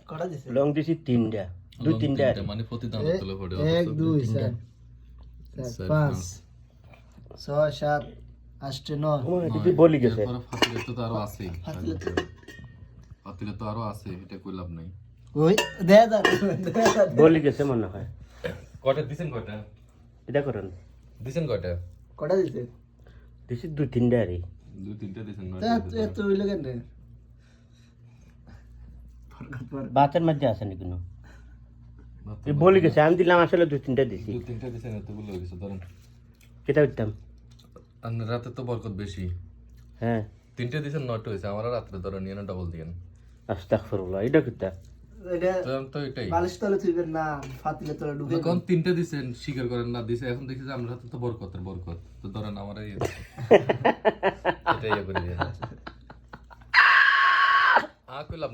কটা দিছে লং দিছি 3টা 2-3টা মানে প্রতি দানা তুলে পড়ে 1 2 3 4 5 6 7 8 9 ও এটা বলি গেছে এরপরে ফাতিলে তো আরো আছেই ফাতিলে তো ফাতিলে তো আরো আছে এটা কই লাভ নাই ওই দে দা বলি গেছে মনে হয় কয়টা দিছেন কয়টা এটা করেন দিছেন কয়টা কটা দিছে দিছি 2-3টা রে 2-3টা দিছেন না এত হইল কেন রে বাতের মধ্যে আছে নাকি কোনো এই বলি গেছে আমি দিলাম আসলে 2-3টা দিছি 2-3টা দিছেন এতগুলো হয়ে গেছে ধরেন কেটা উঠতাম আর রাতে তো বরকত বেশি হ্যাঁ 3টে দিছেন 9টা হয়েছে আমার রাত্রে ধরেন নিয়ে না ডাবল দিয়েন আস্তাগফিরুল্লাহ এটা কিটা এটা তো এটাই বালিশ তলে তুইবেন না ফাতিলে তলে ঢুকে কোন 3টে দিছেন স্বীকার করেন না দিছে এখন দেখি যে আমরা হাতে তো বরকতের বরকত তো ধরেন আমার এই এটাই করে দিয়ে কইলাম না